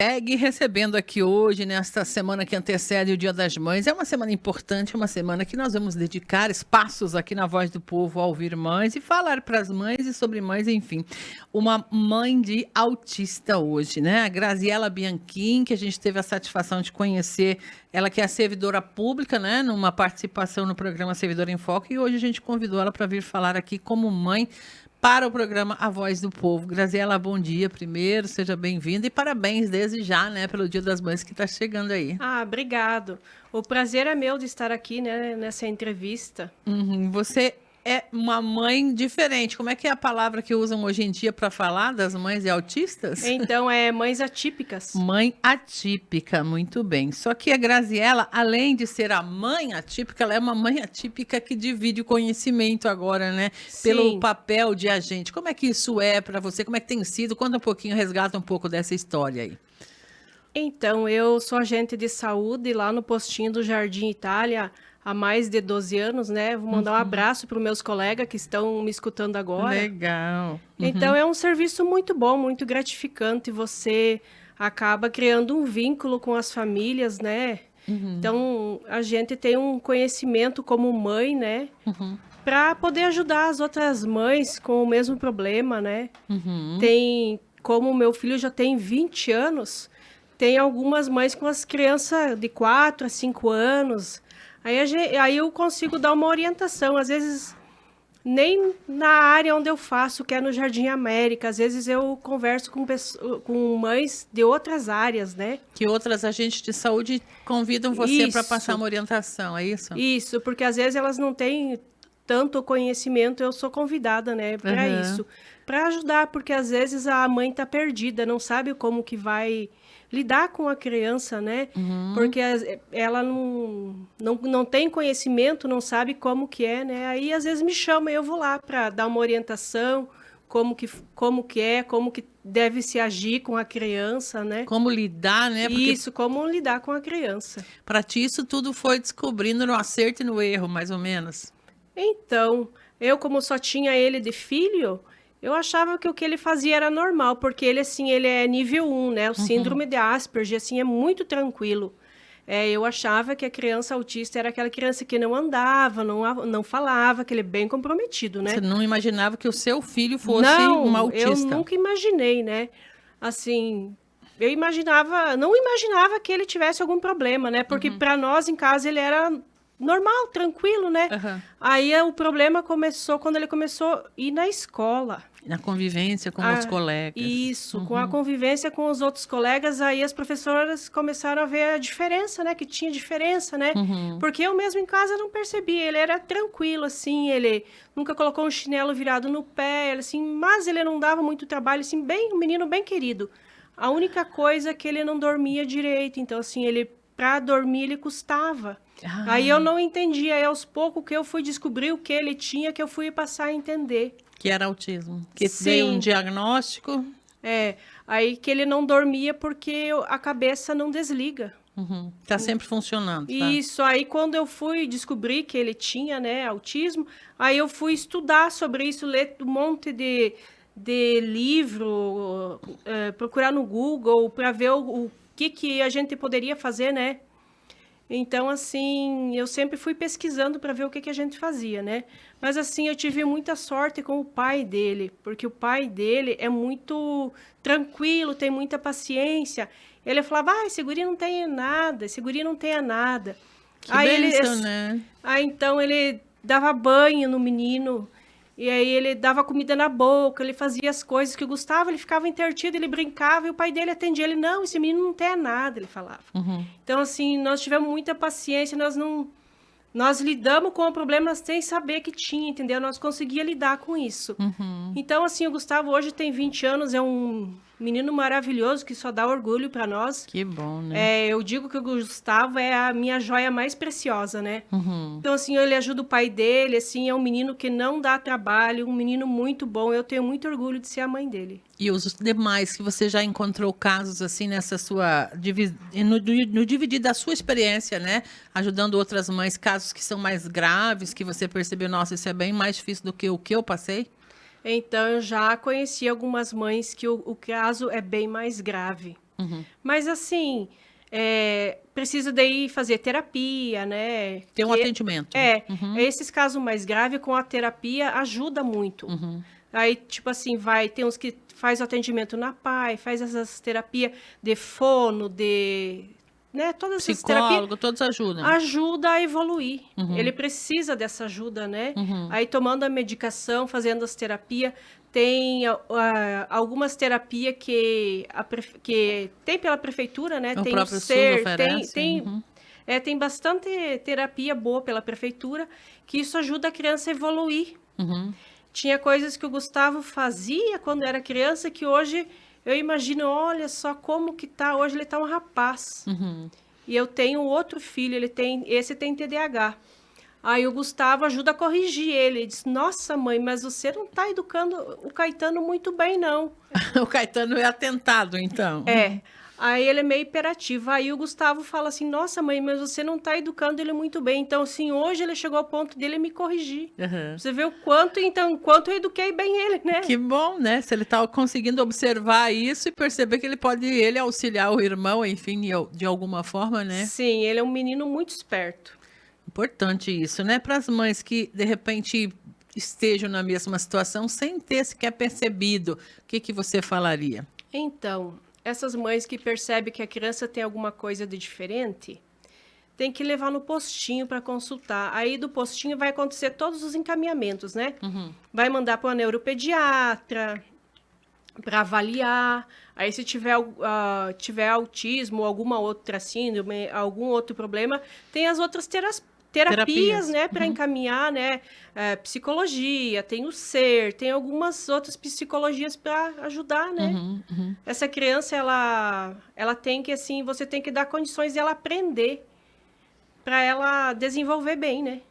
Segue recebendo aqui hoje, nesta semana que antecede o Dia das Mães. É uma semana importante, uma semana que nós vamos dedicar espaços aqui na Voz do Povo a ouvir mães e falar para as mães e sobre mães, enfim. Uma mãe de autista hoje, né? A Graziela Bianchim, que a gente teve a satisfação de conhecer, ela que é servidora pública, né? Numa participação no programa Servidora em Foco, e hoje a gente convidou ela para vir falar aqui como mãe para o programa A Voz do Povo. Graziela, bom dia primeiro, seja bem-vinda e parabéns desde já, né, pelo Dia das Mães que está chegando aí. Obrigado. O prazer é meu de estar aqui, né, nessa entrevista. Você é uma mãe diferente. Como é que é a palavra que usam hoje em dia para falar das mães e autistas? Então, é mães atípicas. Mãe atípica, muito bem. Só que a Graziela, além de ser a mãe atípica, ela é uma mãe atípica que divide o conhecimento agora, né? Sim. Pelo papel de agente. Como é que isso é para você? Como é que tem sido? Conta um pouquinho, resgata um pouco dessa história aí. Então, eu sou agente de saúde lá no postinho do Jardim Itália há mais de 12 anos, né? Vou mandar um abraço para os meus colegas que estão me escutando agora. Legal. Então, é um serviço muito bom, muito gratificante. Você acaba criando um vínculo com as famílias, né? Então, a gente tem um conhecimento como mãe, né? Para poder ajudar as outras mães com o mesmo problema, né? Tem, como o meu filho já tem 20 anos, tem algumas mães com as crianças de 4 a 5 anos. Aí eu consigo dar uma orientação. Às vezes, nem na área onde eu faço, que é no Jardim América. Às vezes eu converso com mães de outras áreas, né? Que outras agentes de saúde convidam você para Isso. passar uma orientação, é isso? Isso, porque às vezes elas não têm tanto conhecimento, eu sou convidada, né, para isso. Para ajudar, porque às vezes a mãe está perdida, não sabe como que vai lidar com a criança, né? Porque ela não tem conhecimento, não sabe como que é, né? Aí às vezes me chama e eu vou lá para dar uma orientação, como que deve se agir com a criança, né? Como lidar, né? Porque Isso, como lidar com a criança. para ti isso tudo foi descobrindo no acerto e no erro, mais ou menos. Então, eu como só tinha ele de filho, eu achava que o que ele fazia era normal, porque ele, assim, ele é nível 1, né? O síndrome de Asperger, assim, é muito tranquilo. Eu achava que a criança autista era aquela criança que não andava, não falava, que ele é bem comprometido, né? Você não imaginava que o seu filho fosse Não, uma eu autista. nunca imaginei, né? Assim, não imaginava que ele tivesse algum problema, né? Porque para nós em casa ele era normal, tranquilo, né? Aí o problema começou quando ele começou a ir na escola. Na convivência com os colegas. Isso, com a convivência com os outros colegas, aí as professoras começaram a ver a diferença, né? Que tinha diferença, né? Porque eu mesmo em casa não percebia, ele era tranquilo, assim, ele nunca colocou um chinelo virado no pé, assim, mas ele não dava muito trabalho, assim, um menino bem querido. A única coisa é que ele não dormia direito, então, assim, para dormir ele custava. Aí eu não entendia, aí aos poucos que eu fui descobrir o que ele tinha, que eu fui passar a entender. Que era autismo. Que Sim. veio um diagnóstico. Aí que ele não dormia porque a cabeça não desliga. Tá sempre funcionando. Tá? Isso, aí quando eu fui descobrir que ele tinha, né, autismo, aí eu fui estudar sobre isso, ler um monte de livro, procurar no Google para ver o que a gente poderia fazer, né? Então, assim, eu sempre fui pesquisando para ver o que a gente fazia, né? Mas, assim, eu tive muita sorte com o pai dele, porque o pai dele é muito tranquilo, tem muita paciência. Ele falava, esse guri não tem nada, esse guri não tem nada. Que bênção, né? Aí, então, ele dava banho no menino, e aí ele dava comida na boca, ele fazia as coisas que gostava, ele ficava entretido, ele brincava, e o pai dele atendia ele, não, esse menino não tem nada, ele falava. Então, assim, nós tivemos muita paciência, nós lidamos com o problema sem saber que tinha, entendeu? Nós conseguíamos lidar com isso. Então, assim, o Gustavo hoje tem 20 anos, é um menino maravilhoso que só dá orgulho para nós. Que bom, né? Eu digo que o Gustavo é a minha joia mais preciosa, né? Então, assim, ele ajuda o pai dele, assim, é um menino que não dá trabalho, um menino muito bom. Eu tenho muito orgulho de ser a mãe dele. E os demais que você já encontrou casos assim nessa sua no dividir da sua experiência, né? Ajudando outras mães, casos que são mais graves, que você percebeu, nossa, isso é bem mais difícil do que o que eu passei? Então, eu já conheci algumas mães que o caso é bem mais grave. Mas assim, precisa daí fazer terapia, né? Tem um atendimento. Esses casos mais graves com a terapia ajuda muito. Aí, tipo assim, tem uns que faz o atendimento na PAI, faz essas terapias de fono, né, todas essas terapias. Psicólogo, todos ajudam. Ajuda a evoluir. Ele precisa dessa ajuda, né? Aí, tomando a medicação, fazendo as terapias, tem algumas terapias que tem pela prefeitura, né? O Tem próprio o SER, SUS oferece. tem bastante terapia boa pela prefeitura, que isso ajuda a criança a evoluir. Tinha coisas que o Gustavo fazia quando era criança, que hoje eu imagino, olha só como que tá, hoje ele tá um rapaz. E eu tenho outro filho, esse tem TDAH. Aí o Gustavo ajuda a corrigir ele. Ele diz, nossa mãe, mas você não tá educando o Caetano muito bem, não. O Caetano é atentado, então. Aí ele é meio hiperativo. Aí o Gustavo fala assim, nossa mãe, mas você não tá educando ele muito bem. Então, assim, hoje ele chegou ao ponto dele me corrigir. Você vê o quanto eu eduquei bem ele, né? Que bom, né? Se ele tá conseguindo observar isso e perceber que ele pode auxiliar o irmão, enfim, de alguma forma, né? Sim, ele é um menino muito esperto. Importante isso, né? Para as mães que, de repente, estejam na mesma situação sem ter sequer percebido, o que você falaria? Então, essas mães que percebem que a criança tem alguma coisa de diferente, tem que levar no postinho para consultar. Aí do postinho vai acontecer todos os encaminhamentos, né? Vai mandar para uma neuropediatra para avaliar. Aí se tiver autismo, alguma outra síndrome, algum outro problema, tem as outras terapias, né, para encaminhar, né, psicologia, tem o SER, tem algumas outras psicologias para ajudar, né? Essa criança, ela tem que, assim, você tem que dar condições de ela aprender, para ela desenvolver bem, né?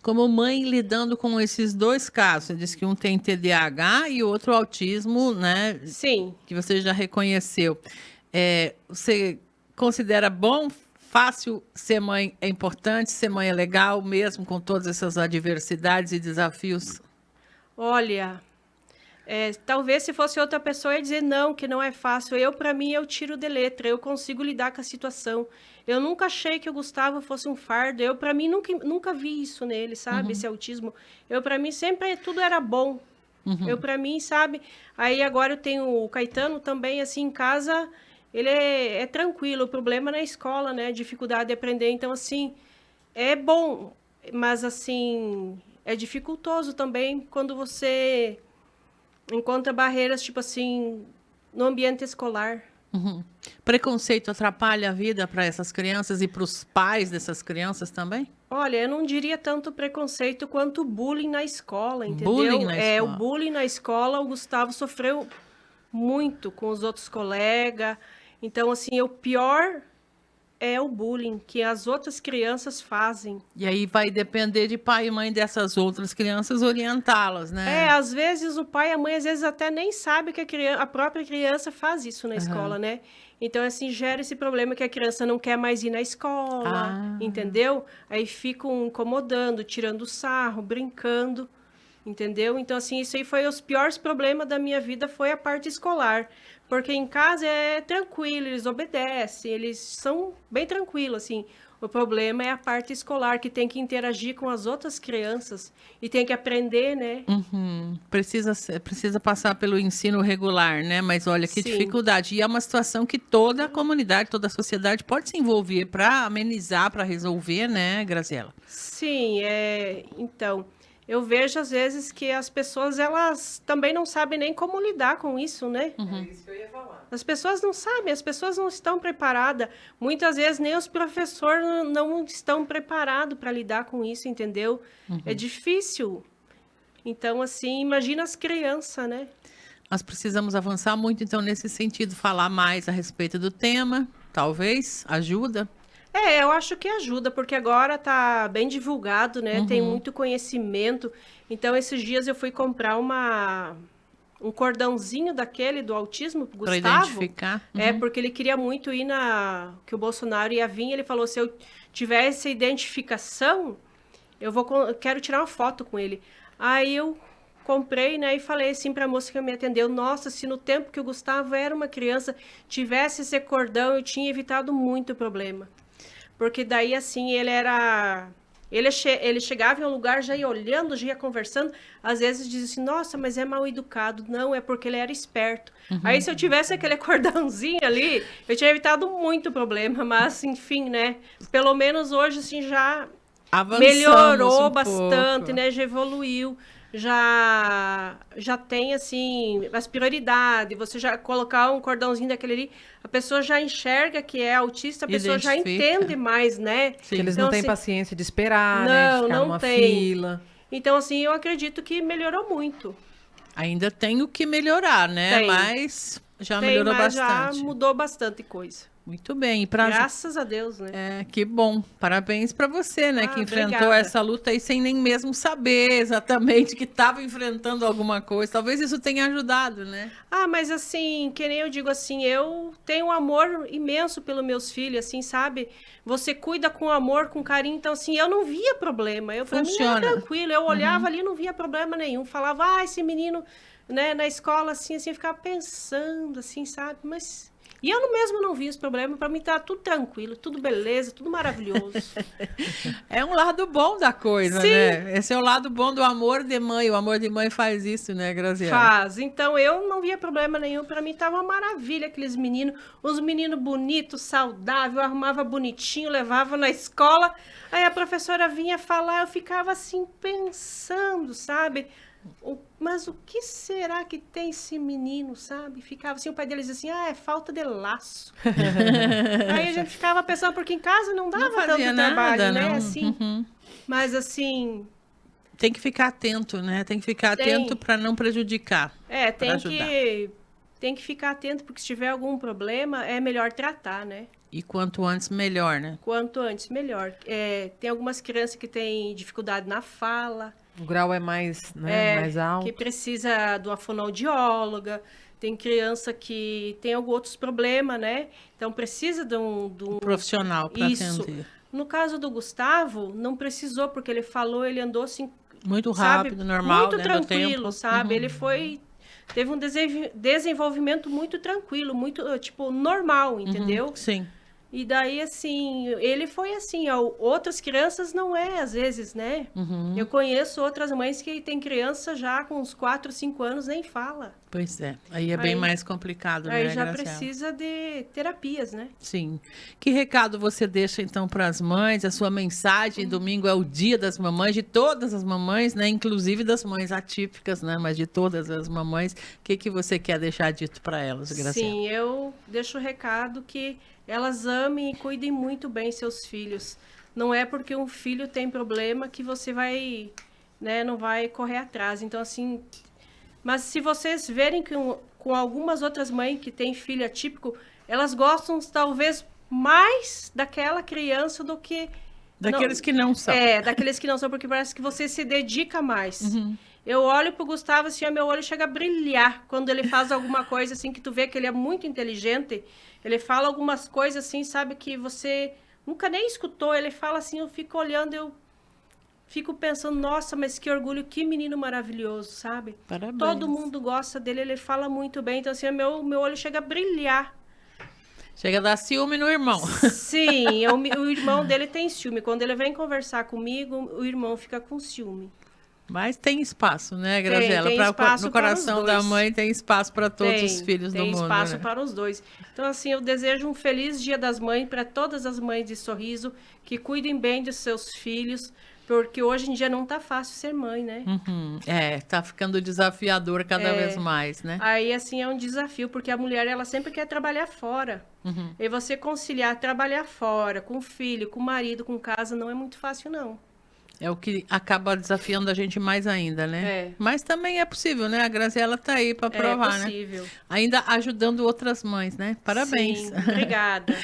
Como mãe, lidando com esses dois casos, você disse que um tem TDAH e o outro autismo, né? Sim. Que você já reconheceu. Você considera bom, fácil ser mãe? É importante ser mãe? É legal mesmo com todas essas adversidades e desafios? Olha, talvez se fosse outra pessoa ia dizer não, que não é fácil. Para mim, eu tiro de letra, eu consigo lidar com a situação. Eu nunca achei que o Gustavo fosse um fardo. Para mim, nunca vi isso nele, sabe? Esse autismo. Para mim, sempre tudo era bom. Para mim, sabe? Aí agora eu tenho o Caetano também, assim, em casa, ele é tranquilo. O problema é na escola, né? Dificuldade de aprender. Então, assim, é bom, mas, assim, é dificultoso também quando você encontra barreiras, tipo assim, no ambiente escolar. Preconceito atrapalha a vida para essas crianças e para os pais dessas crianças também? Olha, eu não diria tanto preconceito quanto bullying na escola, entendeu? Bullying na escola. O bullying na escola, o Gustavo sofreu muito com os outros colegas. Então, assim, o pior é o bullying que as outras crianças fazem. E aí vai depender de pai e mãe dessas outras crianças orientá-las, né? Às vezes o pai e a mãe, às vezes até nem sabe que a própria criança faz isso na escola, né? Então, assim, gera esse problema que a criança não quer mais ir na escola, entendeu? Aí ficam incomodando, tirando sarro, brincando, entendeu? Então, assim, isso aí foi os piores problemas da minha vida, foi a parte escolar. Porque em casa é tranquilo, eles obedecem, eles são bem tranquilos, assim. O problema é a parte escolar, que tem que interagir com as outras crianças e tem que aprender, né? Precisa passar pelo ensino regular, né? Mas olha que Sim. dificuldade. E é uma situação que toda a comunidade, toda a sociedade pode se envolver para amenizar, para resolver, né, Graziela? Sim, então, eu vejo às vezes que as pessoas, elas também não sabem nem como lidar com isso, né? É isso que eu ia falar. As pessoas não sabem, as pessoas não estão preparadas. Muitas vezes nem os professores não estão preparados para lidar com isso, entendeu? É difícil. Então, assim, imagina as crianças, né? Nós precisamos avançar muito, então, nesse sentido, falar mais a respeito do tema, talvez, ajuda. Eu acho que ajuda, porque agora tá bem divulgado, né? Tem muito conhecimento. Então, esses dias eu fui comprar um cordãozinho daquele do autismo pro Para Gustavo. identificar. Porque ele queria muito ir que o Bolsonaro ia vir. Ele falou, se eu tiver essa identificação, eu quero tirar uma foto com ele. Aí eu comprei, né, e falei assim para a moça que me atendeu, nossa, se no tempo que o Gustavo era uma criança, tivesse esse cordão, eu tinha evitado muito problema. Porque daí, assim, ele chegava em um lugar, já ia olhando, já ia conversando, às vezes dizia assim, nossa, mas é mal educado. Não, é porque ele era esperto. Aí, se eu tivesse aquele cordãozinho ali, eu tinha evitado muito problema, mas, enfim, né, pelo menos hoje, assim, já Avançamos melhorou um bastante, pouco. né, já evoluiu, já tem, assim, as prioridades, você já colocar um cordãozinho daquele ali, a pessoa já enxerga que é autista, a pessoa já Identifica. entende mais, né? Que eles Então, não têm assim, paciência de esperar, né? De ficar não numa tem. fila. Então, assim, eu acredito que melhorou muito. Ainda tem o que melhorar, né? Tem. Mas já Tem, melhorou mas já bastante. mudou bastante coisa. Muito bem. E pra... Graças a Deus, né? É, que bom. Parabéns para você, né? Que enfrentou Obrigada. essa luta aí sem nem mesmo saber exatamente que estava enfrentando alguma coisa. Talvez isso tenha ajudado, né? Ah, mas assim, que nem eu digo assim, eu tenho um amor imenso pelos meus filhos, assim, sabe? Você cuida com amor, com carinho, então assim, eu não via problema. Pra mim Funciona. era tranquilo, eu olhava ali, não via problema nenhum. Falava, esse menino, né, na escola, assim, eu ficava pensando, assim, sabe? Mas... E eu mesmo não vi os problemas, para mim tá tudo tranquilo, tudo beleza, tudo maravilhoso. É um lado bom da coisa, Sim. né? Esse é o lado bom do amor de mãe. O amor de mãe faz isso, né, Graziela? Faz. Então eu não via problema nenhum, para mim tava uma maravilha aqueles meninos, uns meninos bonitos, saudáveis, eu arrumava bonitinho, levava na escola. Aí a professora vinha falar, eu ficava assim pensando, sabe? Mas o que será que tem esse menino, sabe? Ficava assim, o pai dele dizia assim, é falta de laço. Aí a gente ficava pensando, porque em casa não dava Não fazia tanto nada, trabalho, né? não. Assim, Uhum. mas assim, Tem que ficar atento, né? Tem que ficar Tem. atento para não prejudicar. Pra tem que ficar atento, porque se tiver algum problema, é melhor tratar, né? E quanto antes, melhor, né? Quanto antes, melhor. Tem algumas crianças que têm dificuldade na fala, O grau é mais, né, mais alto. que precisa de uma fonoaudióloga. Tem criança que tem alguns outros problemas, né? Então precisa de um Profissional para Isso. atender. No caso do Gustavo, não precisou, porque ele falou, ele andou assim, Muito sabe, rápido, normal, muito né, do tranquilo, tempo. sabe? Ele teve um desenvolvimento muito tranquilo, muito, tipo, normal, entendeu? Sim. E daí, assim, ele foi assim, outras crianças não é, às vezes, né? Eu conheço outras mães que têm criança já com uns 4, 5 anos, nem fala. Pois é. Aí é bem Aí- mais complicado, Aí né, já Graziela? precisa de terapias, né? Sim. Que recado você deixa, então, para as mães? A sua mensagem, domingo é o dia das mamães, de todas as mamães, né? Inclusive das mães atípicas, né? Mas de todas as mamães. O que você quer deixar dito para elas, Graziela? Sim, eu deixo o recado que elas amem e cuidem muito bem seus filhos. Não é porque um filho tem problema que você vai, né, não vai correr atrás. Então, assim, mas se vocês verem que com algumas outras mães que têm filho atípico, elas gostam talvez mais daquela criança do que... Daqueles que não são. Daqueles que não são, porque parece que você se dedica mais. Eu olho pro Gustavo, assim, meu olho chega a brilhar quando ele faz alguma coisa, assim, que tu vê que ele é muito inteligente. Ele fala algumas coisas, assim, sabe, que você nunca nem escutou. Ele fala assim, eu fico olhando, eu fico pensando, nossa, mas que orgulho, que menino maravilhoso, sabe? Parabéns. Todo mundo gosta dele, ele fala muito bem. Então, assim, meu olho chega a brilhar. Chega a dar ciúme no irmão. Sim, o irmão dele tem ciúme. Quando ele vem conversar comigo, o irmão fica com ciúme. Mas tem espaço, né, Graziela? Tem espaço No para os coração dois. da mãe tem espaço para todos os filhos do mundo. Tem espaço né? para os dois. Então, assim, eu desejo um feliz Dia das Mães para todas as mães de Sorriso, que cuidem bem dos seus filhos, porque hoje em dia não tá fácil ser mãe, né? Tá ficando desafiador cada vez mais, né? Aí, assim, é um desafio, porque a mulher, ela sempre quer trabalhar fora. E você conciliar trabalhar fora, com filho, com marido, com casa, não é muito fácil, não. É o que acaba desafiando a gente mais ainda, né? É. Mas também é possível, né? A Graziela tá aí para provar, É possível. né? Ainda ajudando outras mães, né? Parabéns. Sim, obrigada.